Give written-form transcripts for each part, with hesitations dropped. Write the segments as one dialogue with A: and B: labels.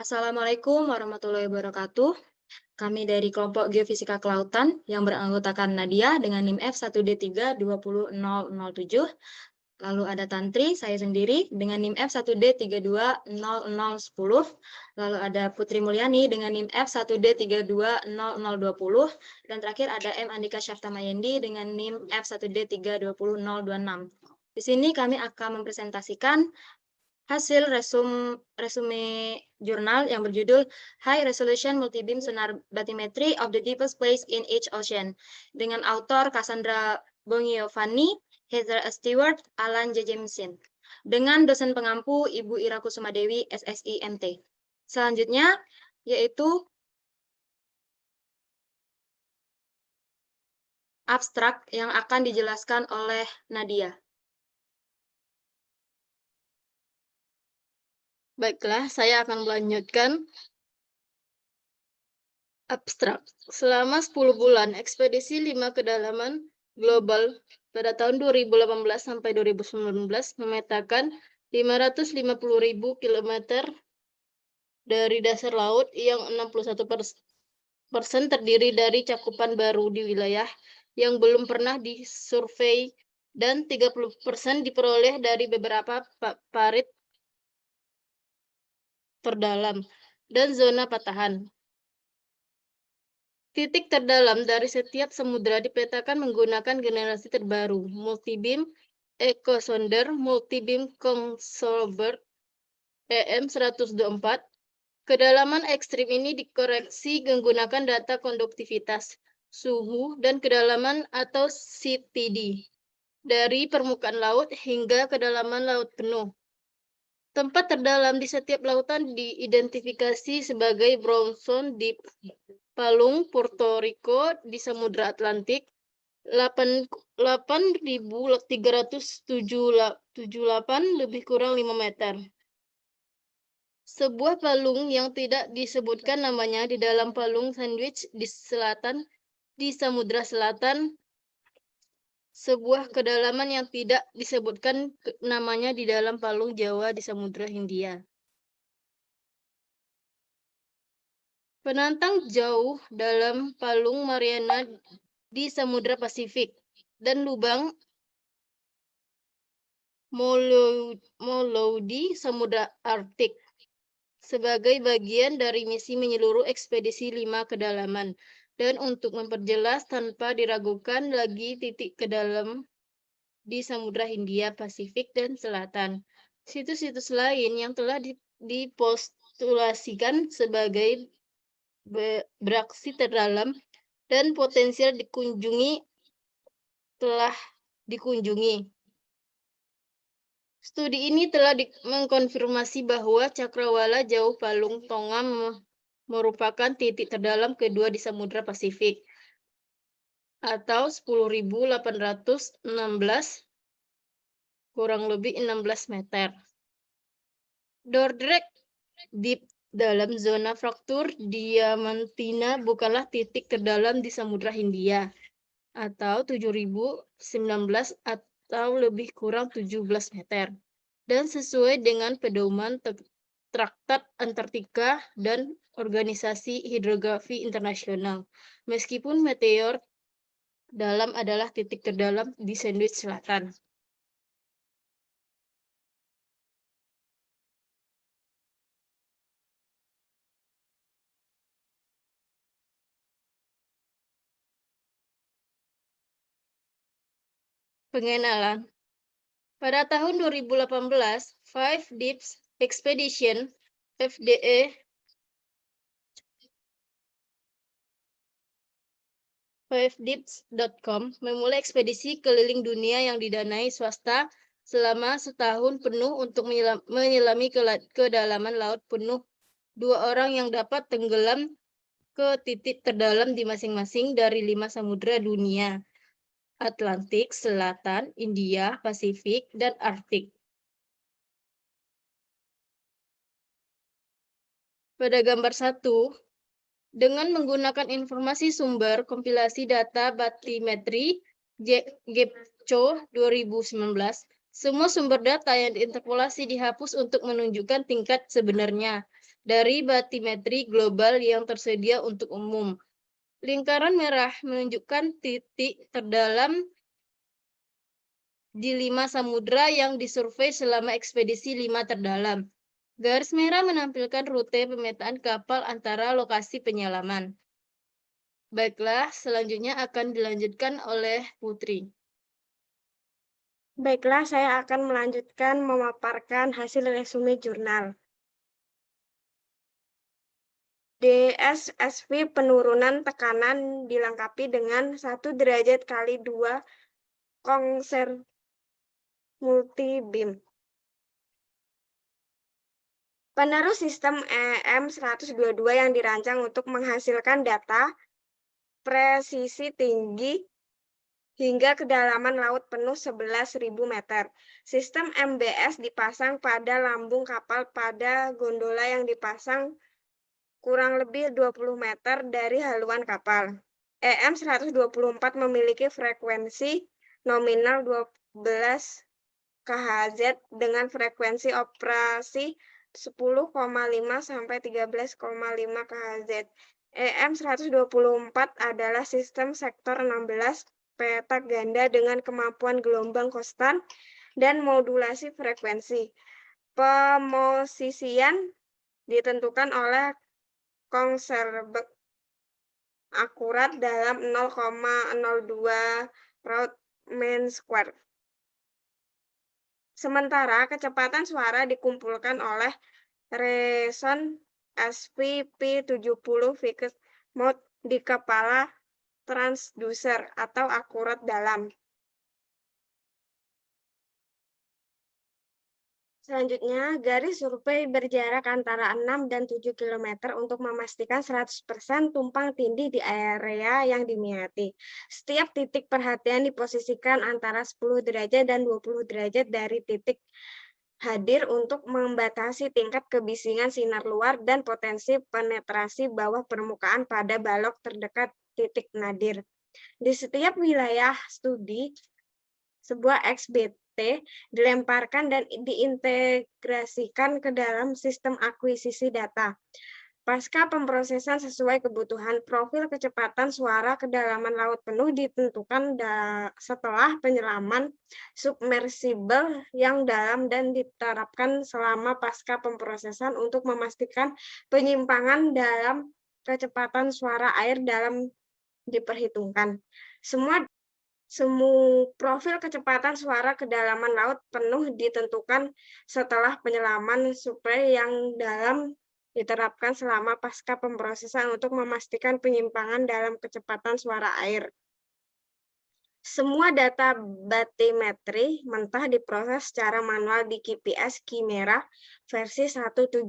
A: Assalamualaikum warahmatullahi wabarakatuh. Kami dari kelompok Geofisika Kelautan yang beranggotakan Nadia dengan NIM F1D3-20007. Lalu ada Tantri, saya sendiri dengan NIM F1D320010. Lalu ada Putri Mulyani dengan NIM F1D320020. Dan terakhir ada M. Andika Syaftamayendi dengan NIM F1D320026. Di sini kami akan mempresentasikan hasil resume jurnal yang berjudul High Resolution Multibeam Sonar Bathymetry of the Deepest Place in Each Ocean dengan autor Cassandra Bongiovanni, Heather Stewart, Alan J. Jameson dengan dosen pengampu Ibu Ira Kusumadewi, SSI MT. Selanjutnya yaitu abstrak yang akan dijelaskan oleh Nadia.
B: Baiklah, saya akan melanjutkan abstrak. Selama 10 bulan, ekspedisi 5 kedalaman global pada tahun 2018 sampai 2019 memetakan 550.000 km dari dasar laut yang 61% terdiri dari cakupan baru di wilayah yang belum pernah disurvei dan 30% diperoleh dari beberapa parit terdalam dan zona patahan. Titik terdalam dari setiap samudra dipetakan menggunakan generasi terbaru, Multibeam Echosonder, Multibeam Consolver, EM124. Kedalaman ekstrim ini dikoreksi menggunakan data konduktivitas, suhu, dan kedalaman atau CTD dari permukaan laut hingga kedalaman laut penuh. Tempat terdalam di setiap lautan diidentifikasi sebagai Brownson Deep, Palung, Puerto Rico di Samudra Atlantik, 8.378 lebih kurang 5 meter. Sebuah palung yang tidak disebutkan namanya di dalam palung Sandwich di selatan di Samudra Selatan, sebuah kedalaman yang tidak disebutkan namanya di dalam palung Jawa di Samudra Hindia. Penantang jauh dalam palung Mariana di Samudra Pasifik dan lubang Molo di Samudra Arktik sebagai bagian dari misi menyeluruh ekspedisi 5 kedalaman. Dan untuk memperjelas tanpa diragukan lagi titik kedalam di Samudra Hindia, Pasifik, dan Selatan. Situs-situs lain yang telah dipostulasikan sebagai beraksi terdalam dan potensial dikunjungi telah dikunjungi. Studi ini telah mengkonfirmasi bahwa Cakrawala Jauh Palung Tonga merupakan titik terdalam kedua di Samudra Pasifik, atau 10.816 kurang lebih 16 meter. Dordrecht Deep dalam zona fraktur Diamantina bukanlah titik terdalam di Samudra Hindia, atau 7.019 atau lebih kurang 17 meter. Dan sesuai dengan pedoman Traktat Antartika dan Organisasi Hidrografi Internasional, meskipun meteor dalam adalah titik terdalam di Sandwich Selatan. Pengenalan. Pada tahun 2018, Five Deeps Expedition (FDE) fivedeeps.com memulai ekspedisi keliling dunia yang didanai swasta selama setahun penuh untuk menyelami kedalaman laut penuh 2 orang yang dapat tenggelam ke titik terdalam di masing-masing dari 5 samudra dunia, Atlantik, Selatan, India, Pasifik, dan Arktik. Pada gambar 1, dengan menggunakan informasi sumber kompilasi data bathymetry GEPCO 2019, semua sumber data yang diinterpolasi dihapus untuk menunjukkan tingkat sebenarnya. dari batimetri global yang tersedia untuk umum. Lingkaran merah menunjukkan titik terdalam di 5 samudra yang disurvei selama ekspedisi 5 terdalam. Garis merah menampilkan rute pemetaan kapal antara lokasi penyelaman. Baiklah, selanjutnya akan dilanjutkan oleh Putri.
C: Baiklah, saya akan melanjutkan memaparkan hasil resume jurnal. DSSV penurunan tekanan dilengkapi dengan 1 derajat kali 2 konser multi beam. Penerus sistem EM122 yang dirancang untuk menghasilkan data presisi tinggi hingga kedalaman laut penuh 11.000 meter. Sistem MBS dipasang pada lambung kapal pada gondola yang dipasang kurang lebih 20 meter dari haluan kapal. EM124 memiliki frekuensi nominal 12 kHz dengan frekuensi operasi 10,5 sampai 13,5 kHz. EM124 adalah sistem sektor 16 petak ganda dengan kemampuan gelombang konstan dan modulasi frekuensi. Pemosisian ditentukan oleh konserv akurat dalam 0,02 Root mean square. Sementara kecepatan suara dikumpulkan oleh reson SVP70 fixed mode di kepala transducer atau akurat dalam. Selanjutnya, garis survei berjarak antara 6 dan 7 km untuk memastikan 100% tumpang tindih di area yang dimiati. Setiap titik perhatian diposisikan antara 10 derajat dan 20 derajat dari titik hadir untuk membatasi tingkat kebisingan sinar luar dan potensi penetrasi bawah permukaan pada balok terdekat titik nadir. Di setiap wilayah studi, sebuah XBT dilemparkan dan diintegrasikan ke dalam sistem akuisisi data. Pasca pemrosesan sesuai kebutuhan, profil kecepatan suara kedalaman laut penuh ditentukan setelah penyelaman submersibel yang dalam dan diterapkan selama pasca pemrosesan untuk memastikan penyimpangan dalam kecepatan suara air dalam diperhitungkan. Semua profil kecepatan suara kedalaman laut penuh ditentukan setelah penyelaman suplai yang dalam diterapkan selama pasca pemrosesan untuk memastikan penyimpangan dalam kecepatan suara air. Semua data batimetri mentah diproses secara manual di KPS Chimera versi 175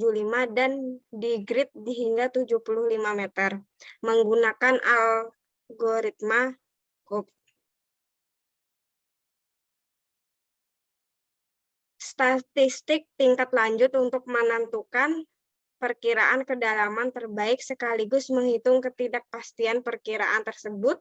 C: dan di grid hingga 75 meter menggunakan algoritma COPE. Statistik tingkat lanjut untuk menentukan perkiraan kedalaman terbaik sekaligus menghitung ketidakpastian perkiraan tersebut.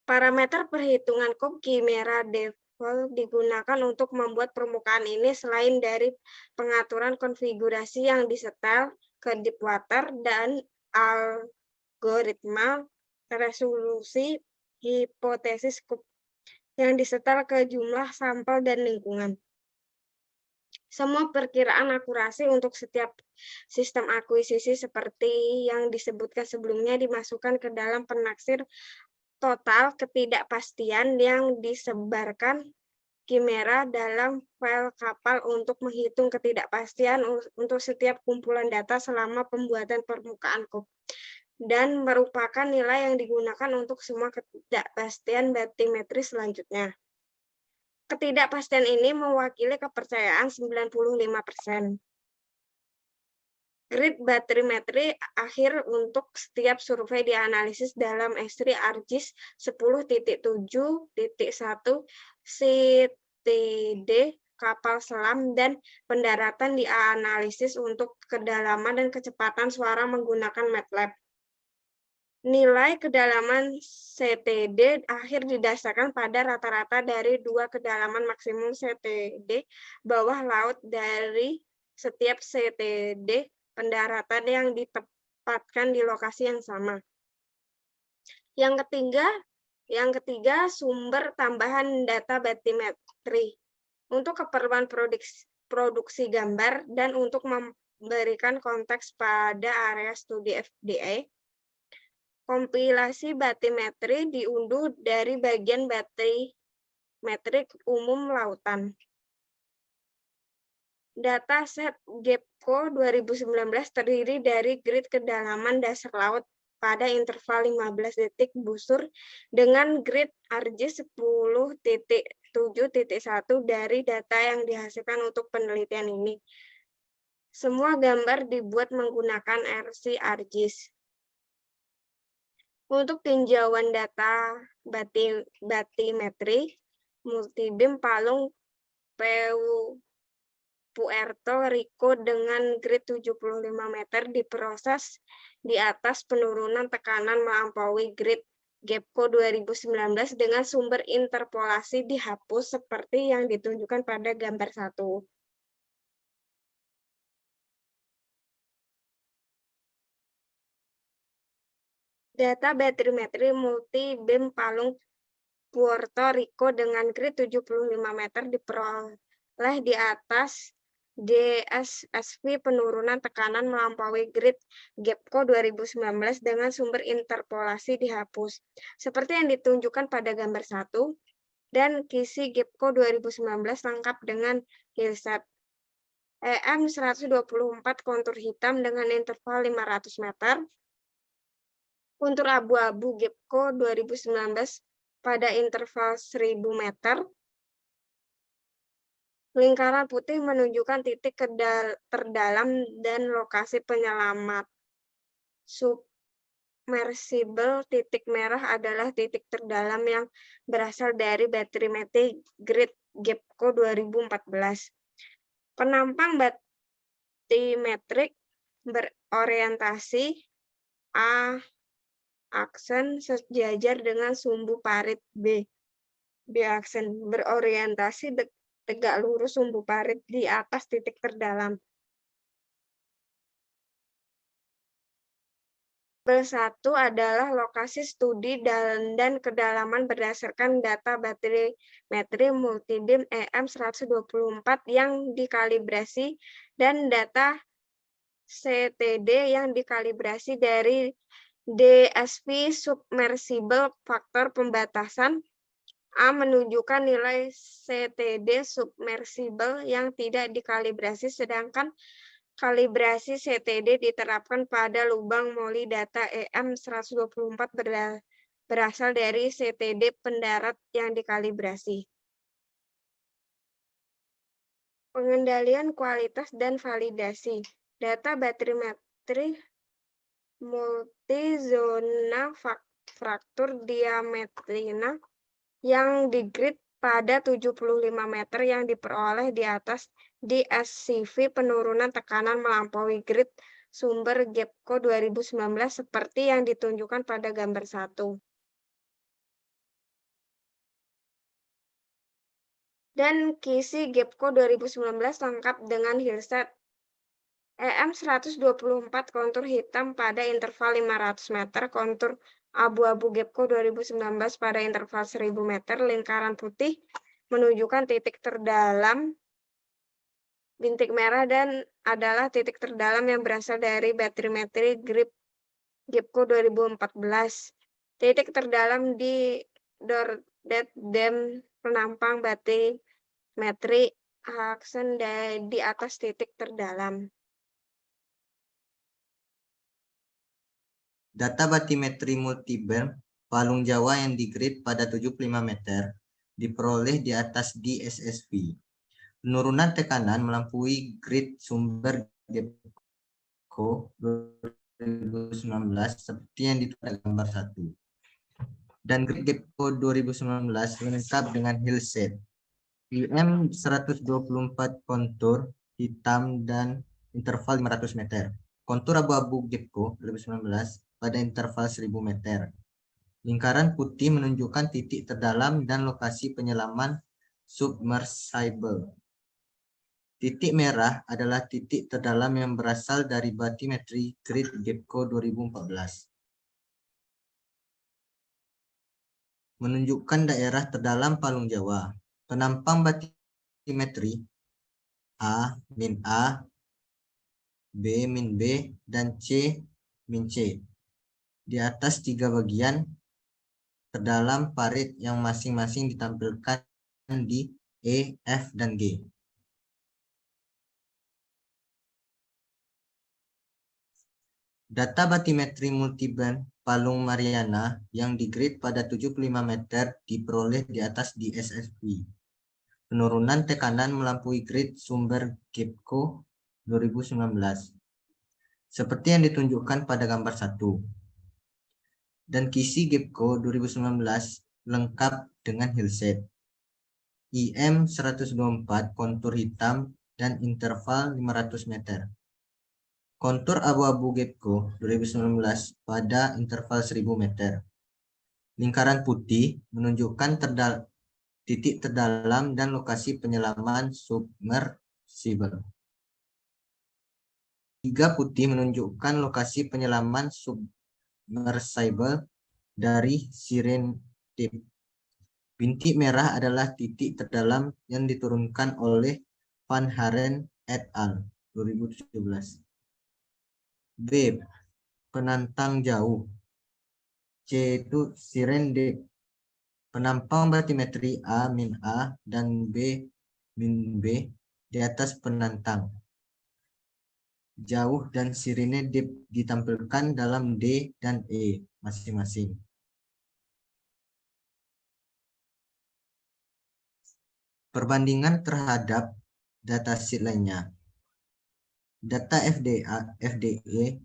C: Parameter perhitungan COPE Chimera default digunakan untuk membuat permukaan ini selain dari pengaturan konfigurasi yang disetel ke deep water dan algoritma resolusi hipotesis COPE yang disetel ke jumlah sampel dan lingkungan. Semua perkiraan akurasi untuk setiap sistem akuisisi seperti yang disebutkan sebelumnya dimasukkan ke dalam penaksir total ketidakpastian yang disebarkan Chimera dalam file kapal untuk menghitung ketidakpastian untuk setiap kumpulan data selama pembuatan permukaan COPE dan merupakan nilai yang digunakan untuk semua ketidakpastian batimetri selanjutnya. Ketidakpastian ini mewakili kepercayaan 95%. Grid batimetri akhir untuk setiap survei dianalisis dalam S3 ARGIS 10.7.1 CTD kapal selam dan pendaratan dianalisis untuk kedalaman dan kecepatan suara menggunakan MATLAB. Nilai kedalaman CTD akhir didasarkan pada rata-rata dari 2 kedalaman maksimum CTD bawah laut dari setiap CTD pendaratan yang ditempatkan di lokasi yang sama. Yang ketiga, sumber tambahan data batimetri untuk keperluan produksi gambar dan untuk memberikan konteks pada area studi FDA. Kompilasi batimetri diunduh dari bagian batimetrik umum lautan. Dataset GEPCO 2019 terdiri dari grid kedalaman dasar laut pada interval 15 detik busur dengan grid ARGIS 10.7.1 dari data yang dihasilkan untuk penelitian ini. Semua gambar dibuat menggunakan RC ARGIS. Untuk tinjauan data batimetri, multibeam Palung Puerto Rico dengan grid 75 meter diproses di atas penurunan tekanan melampaui grid GEPCO 2019 dengan sumber interpolasi dihapus seperti yang ditunjukkan pada gambar 1. Data batimetri multi-beam Palung Puerto Rico dengan grid 75 meter diperoleh di atas DSSV penurunan tekanan melampaui grid GEPCO 2019 dengan sumber interpolasi dihapus, seperti yang ditunjukkan pada gambar 1, dan kisi GEPCO 2019 lengkap dengan hillset. EM 124 kontur hitam dengan interval 500 meter, kontur abu-abu GEPCO 2019 pada interval 1000 meter, lingkaran putih menunjukkan titik terdalam dan lokasi penyelamat. Submersible titik merah adalah titik terdalam yang berasal dari batimetri grid GEPCO 2014. Penampang batimetrik berorientasi A aksen sejajar dengan sumbu parit B aksen berorientasi tegak lurus sumbu parit di atas titik terdalam. Tabel 1 adalah lokasi studi dan kedalaman berdasarkan data batimetri multibeam EM 124 yang dikalibrasi dan data CTD yang dikalibrasi dari DSV submersible. Faktor pembatasan A menunjukkan nilai CTD submersible yang tidak dikalibrasi, sedangkan kalibrasi CTD diterapkan pada lubang moli data EM 124 berasal dari CTD pendarat yang dikalibrasi. Pengendalian kualitas dan validasi. Data batimetri multizona fraktur diametrina yang di-grid pada 75 meter yang diperoleh di atas DSCV penurunan tekanan melampaui grid sumber GEPCO 2019 seperti yang ditunjukkan pada gambar 1. Dan kisi GEPCO 2019 lengkap dengan hillset. EM 124 kontur hitam pada interval 500 meter, kontur abu-abu GEPCO 2019 pada interval 1000 meter, lingkaran putih menunjukkan titik terdalam, bintik merah dan adalah titik terdalam yang berasal dari batimetri grid GEPCO 2014. Titik terdalam di Dordet Dam penampang batimetri aksen di atas titik terdalam.
D: Data batimetri multibeam Palung Jawa yang di-grid pada 75 meter diperoleh di atas DSSV. Penurunan tekanan melampaui grid sumber GEPCO 2019 seperti yang dituliskan gambar 1. Dan grid GEPCO 2019 lengkap dengan hillset. IM 124 kontur hitam dan interval 500 meter. Kontur abu-abu GEPCO 2019 pada interval 1000 meter. Lingkaran putih menunjukkan titik terdalam dan lokasi penyelaman submersible. Titik merah adalah titik terdalam yang berasal dari batimetri grid GEPCO 2014. Menunjukkan daerah terdalam Palung Jawa. Penampang batimetri A, min A, B, min B, dan C, min C. Di atas 3 bagian terdalam parit yang masing-masing ditampilkan di E, F, dan G. Data batimetri multiband Palung Mariana yang di-grade pada 75 meter diperoleh di atas di SSV. Penurunan tekanan melampaui grade sumber GEPCO 2019. Seperti yang ditunjukkan pada gambar 1. Dan kisi GEPCO 2019 lengkap dengan hillset. IM 124 kontur hitam dan interval 500 meter. Kontur abu-abu GEPCO 2019 pada interval 1000 meter. Lingkaran putih menunjukkan titik terdalam dan lokasi penyelaman submersible. 3 putih menunjukkan lokasi penyelaman submersible dari Siren Deep. Bintik merah adalah titik terdalam yang diturunkan oleh Van Haren et al. 2017. B. Penantang jauh. C itu Siren Deep. Penampang batimetri A, min A, dan B, min B di atas penantang. Jauh dan Sirene Deep ditampilkan dalam D dan E masing-masing. Perbandingan terhadap datasheet lainnya. Data FDE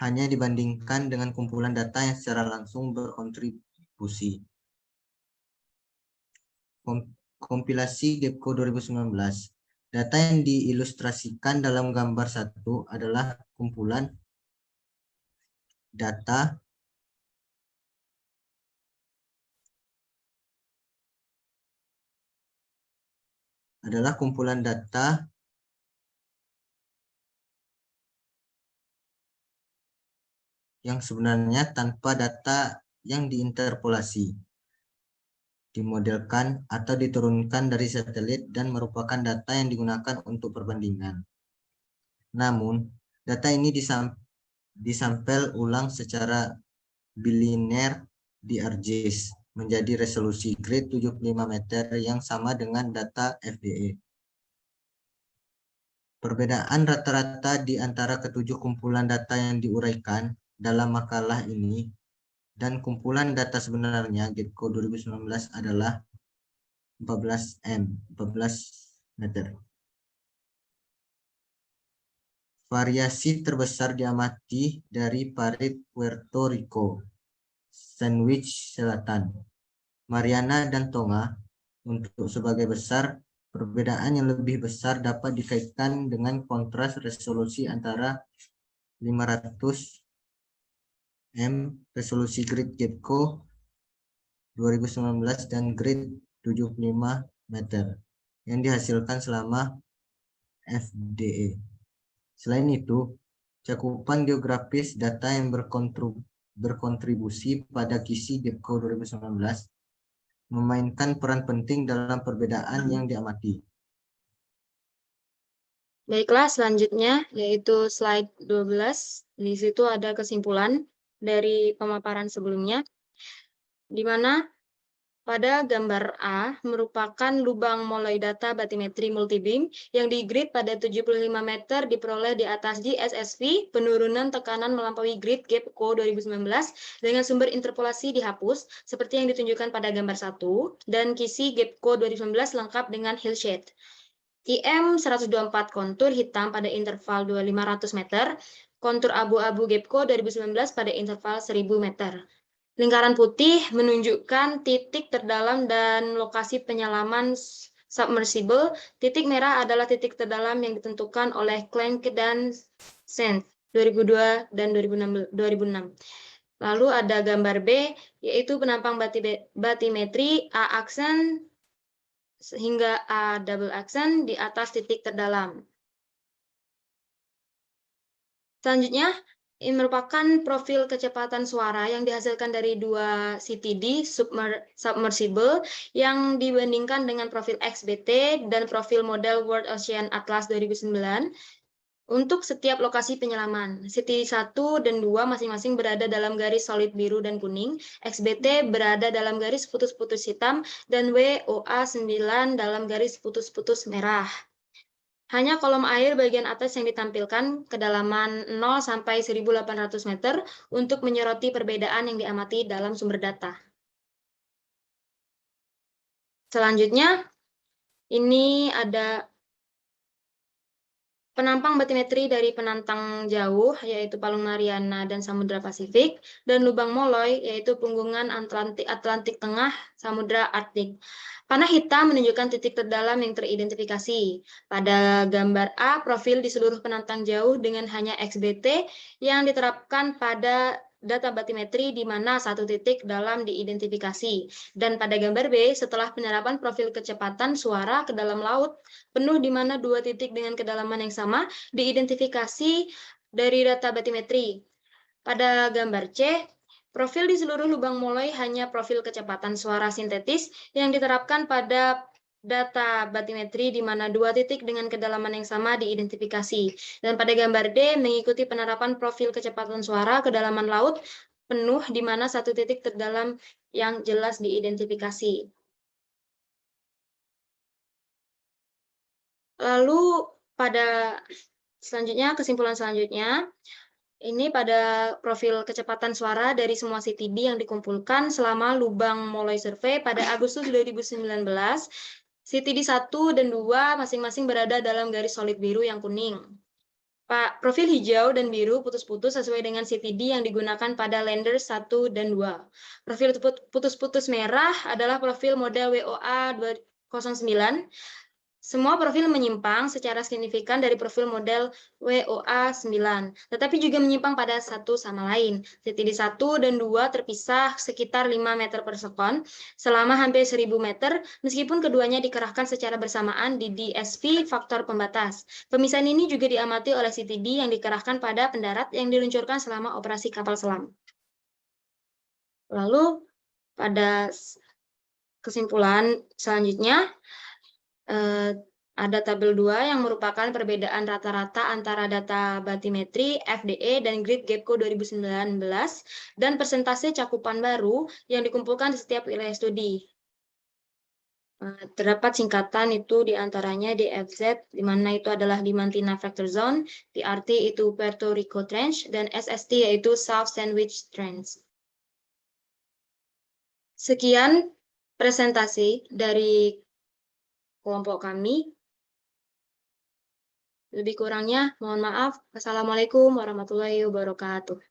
D: hanya dibandingkan dengan kumpulan data yang secara langsung berkontribusi. Kompilasi GEPCO 2019. Data yang diilustrasikan dalam gambar 1 adalah kumpulan data yang sebenarnya tanpa data yang diinterpolasi, dimodelkan atau diturunkan dari satelit dan merupakan data yang digunakan untuk perbandingan. Namun, data ini disampel ulang secara bilinear di ArcGIS menjadi resolusi grade 75 meter yang sama dengan data FDE. Perbedaan rata-rata di antara ketujuh kumpulan data yang diuraikan dalam makalah ini dan kumpulan data sebenarnya GEPCO 2019 adalah 14 meter. Variasi terbesar diamati dari parit Puerto Rico, Sandwich Selatan, Mariana, dan Tonga. Untuk sebagai besar, perbedaan yang lebih besar dapat dikaitkan dengan kontras resolusi antara 500 M resolusi grid GEPCO 2019 dan grid 75 meter yang dihasilkan selama FDE. Selain itu, cakupan geografis data yang berkontribusi pada kisi GEPCO 2019 memainkan peran penting dalam perbedaan yang diamati.
A: Baiklah, selanjutnya yaitu slide 12. Di situ ada kesimpulan dari pemaparan sebelumnya, di mana pada gambar A merupakan lubang molai data batimetri multibeam yang di-grid pada 75 meter diperoleh di atas GSSV, penurunan tekanan melampaui grid GEPCO 2019 dengan sumber interpolasi dihapus seperti yang ditunjukkan pada gambar 1 dan kisi GEPCO 2019 lengkap dengan hillset. IM 124 kontur hitam pada interval 2500 meter, kontur abu-abu GEPCO 2019 pada interval 1000 meter. Lingkaran putih menunjukkan titik terdalam dan lokasi penyelaman submersible. Titik merah adalah titik terdalam yang ditentukan oleh Clank dan Sand 2002 dan 2006. Lalu ada gambar B, yaitu penampang batimetri A aksen sehingga A double accent di atas titik terdalam. Selanjutnya, ini merupakan profil kecepatan suara yang dihasilkan dari dua CTD submersible yang dibandingkan dengan profil XBT dan profil model World Ocean Atlas 2009 untuk setiap lokasi penyelaman. CTD 1 dan 2 masing-masing berada dalam garis solid biru dan kuning, XBT berada dalam garis putus-putus hitam, dan WOA 9 dalam garis putus-putus merah. Hanya kolom air bagian atas yang ditampilkan kedalaman 0 sampai 1.800 meter untuk menyoroti perbedaan yang diamati dalam sumber data. Selanjutnya, ini ada penampang batimetri dari penantang jauh, yaitu Palung Mariana dan Samudra Pasifik, dan lubang Molloy, yaitu punggungan Atlantik Tengah, Samudra Arktik. Panah hitam menunjukkan titik terdalam yang teridentifikasi. Pada gambar A, profil di seluruh penantang jauh dengan hanya XBT yang diterapkan pada data batimetri di mana satu titik dalam diidentifikasi. Dan pada gambar B, setelah penerapan profil kecepatan suara ke dalam laut penuh di mana dua titik dengan kedalaman yang sama diidentifikasi dari data batimetri. Pada gambar C, profil di seluruh lubang Molloy hanya profil kecepatan suara sintetis yang diterapkan pada data batimetri di mana dua titik dengan kedalaman yang sama diidentifikasi. Dan pada gambar D, mengikuti penerapan profil kecepatan suara kedalaman laut penuh di mana satu titik terdalam yang jelas diidentifikasi. Lalu pada selanjutnya, kesimpulan selanjutnya, ini pada profil kecepatan suara dari semua CTD yang dikumpulkan selama lubang Molloy Survey pada Agustus 2019, CTD 1 dan 2 masing-masing berada dalam garis solid biru yang kuning. Profil hijau dan biru putus-putus sesuai dengan CTD yang digunakan pada Lander 1 dan 2. Profil putus-putus merah adalah profil model WOA 209. Semua profil menyimpang secara signifikan dari profil model WOA 9, tetapi juga menyimpang pada satu sama lain. CTD 1 dan 2 terpisah sekitar 5 meter per sekon selama hampir 1.000 meter, meskipun keduanya dikerahkan secara bersamaan di DSV faktor pembatas. Pemisahan ini juga diamati oleh CTD yang dikerahkan pada pendarat yang diluncurkan selama operasi kapal selam. Lalu, pada kesimpulan selanjutnya, ada tabel 2 yang merupakan perbedaan rata-rata antara data batimetri, FDE, dan Grid Gapco 2019, dan persentase cakupan baru yang dikumpulkan di setiap wilayah studi. Terdapat singkatan itu diantaranya DFZ, di mana itu adalah Diamantina Factor Zone, PRT itu Puerto Rico Trench, dan SST yaitu South Sandwich Trench. Sekian presentasi dari kelompok kami. Lebih kurangnya, mohon maaf. Wassalamualaikum warahmatullahi wabarakatuh.